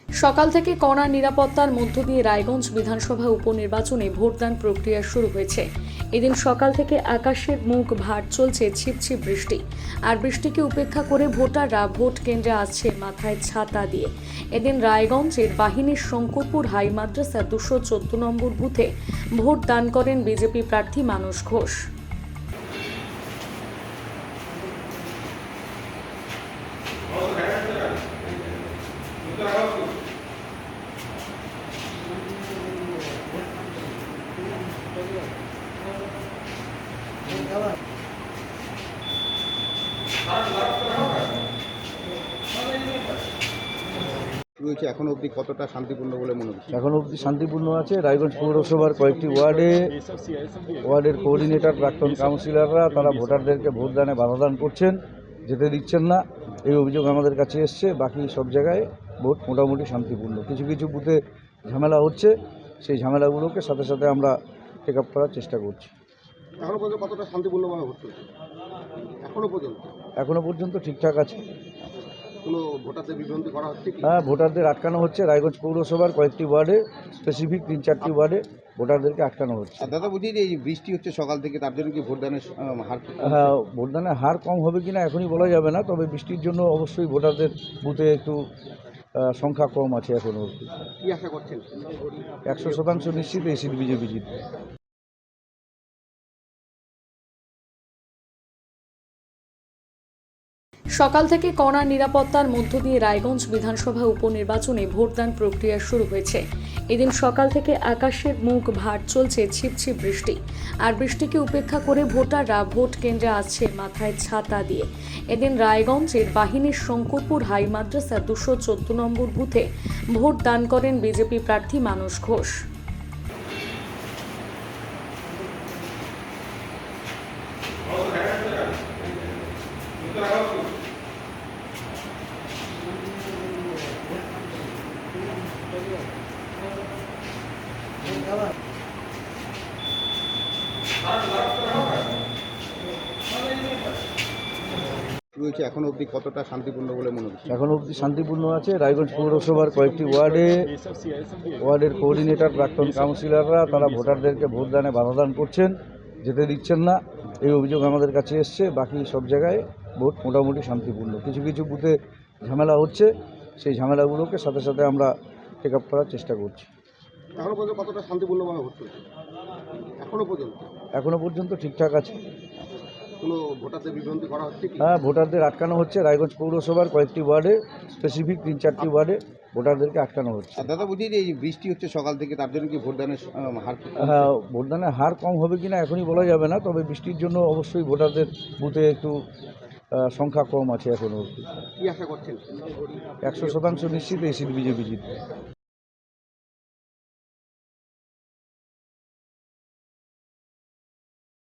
সকাল থেকে কড়া নিরাপত্তার মধ্য দিয়ে রায়গঞ্জ বিধানসভা উপনির্বাচনে ভোটদান প্রক্রিয়া শুরু হয়েছে। এদিন সকাল থেকে আকাশের মুখ ভার চলছে ছিপছিপ বৃষ্টি। আর বৃষ্টিকে উপেক্ষা করে ভোটাররা ভোট কেন্দ্রে আসছে মাথায় ছাতা দিয়ে। এদিন রায়গঞ্জের বাহিনীর শঙ্করপুর হাই মাদ্রাসা 214 নম্বর বুথে ভোট দান করেন বিজেপি প্রার্থী মানস ঘোষ। রয়েছে এখন অবধি কতটা শান্তিপূর্ণ বলে মনে হচ্ছে? এখন অবধি শান্তিপূর্ণ আছে। রায়গঞ্জ পৌরসভার কয়েকটি ওয়ার্ডের কোঅর্ডিনেটর, প্রাক্তন কাউন্সিলররা তারা ভোটারদেরকে ভোটদানে বাধাদান করছেন, যেতে দিচ্ছেন না, এই অভিযোগ আমাদের কাছে এসছে। বাকি সব জায়গায় ভোট মোটামুটি শান্তিপূর্ণ। কিছু কিছু বুথে ঝামেলা হচ্ছে, সেই ঝামেলাগুলোকে সাথে সাথে আমরা টেক আপ করার চেষ্টা করছি। এখনো পর্যন্ত কতটা শান্তিপূর্ণভাবে ভোট চলছে? এখনো পর্যন্ত ঠিকঠাক আছে। কোনো ভোটারদের বিভ্রান্তি করা হচ্ছে কি? হ্যাঁ, ভোটারদের আটকানো হচ্ছে। রায়গঞ্জ পৌরসভার কয়েকটি ওয়ার্ডে, স্পেসিফিক 3-4টি ওয়ার্ডে ভোটারদেরকে আটকানো হচ্ছে। আর দাদা বলছি যে এই বৃষ্টি হচ্ছে সকাল থেকে, তার জন্য কি ভোটদানের হার? হ্যাঁ, ভোটদানের হার কম হবে কিনা এখনই বলা যাবে না, তবে বৃষ্টির জন্য অবশ্যই ভোটারদের বুথে একটু সংখ্যা কম আছে এখনও অবধি। কি আশা করছেন? 100% নিশ্চিত এই সিট বিজেপি জিতবে। সকাল থেকে কড়া নিরাপত্তার মধ্য দিয়ে রায়গঞ্জ বিধানসভা উপনির্বাচনে ভোটদান প্রক্রিয়া শুরু হয়েছে। এদিন সকাল থেকে আকাশের মুখ ভার চলছে ছিপছিপ বৃষ্টি। আর বৃষ্টিকে উপেক্ষা করে ভোটাররা ভোট কেন্দ্রে আসছে মাথায় ছাতা দিয়ে। এদিন রায়গঞ্জের বাহিনীর শঙ্করপুর হাই মাদ্রাসা 214 নম্বর বুথে ভোট দান করেন বিজেপি প্রার্থী মানস ঘোষ। রয়েছে এখন অবধি কতটা শান্তিপূর্ণ বলে মনে হচ্ছে? এখন অবধি শান্তিপূর্ণ আছে। রায়গঞ্জ পৌরসভার কয়েকটি ওয়ার্ডের কোঅর্ডিনেটর, প্রাক্তন কাউন্সিলররা তারা ভোটারদেরকে ভোটদানে বাধাদান করছেন, যেতে দিচ্ছেন না, এই অভিযোগ আমাদের কাছে এসছে। বাকি সব জায়গায় ভোট মোটামুটি শান্তিপূর্ণ। কিছু কিছু বুথে ঝামেলা হচ্ছে, সেই ঝামেলাগুলোকে সাথে সাথে আমরা টেক আপ করার চেষ্টা করছি। এখনো পর্যন্ত কতটা শান্তিপূর্ণভাবে ভোট চলছে? এখনো পর্যন্ত ঠিকঠাক আছে। কোনো ভোটারদের বিভ্রান্তি করা হচ্ছে কি? হ্যাঁ, ভোটারদের আটকানো হচ্ছে। রায়গঞ্জ পৌরসভার কয়েকটি ওয়ার্ডে, স্পেসিফিক 3-4টি ওয়ার্ডে ভোটারদেরকে আটকানো হচ্ছে। আর দাদা বলছি যে এই বৃষ্টি হচ্ছে সকাল থেকে, তার জন্য কি ভোটদানের হার? হ্যাঁ, ভোটদানের হার কম হবে কিনা এখনই বলা যাবে না, তবে বৃষ্টির জন্য অবশ্যই ভোটারদের বুথে একটু সংখ্যা কম আছে এখনও অবধি। কি আশা করছেন? 100% নিশ্চিত এই সিট বিজেপি জিতবে।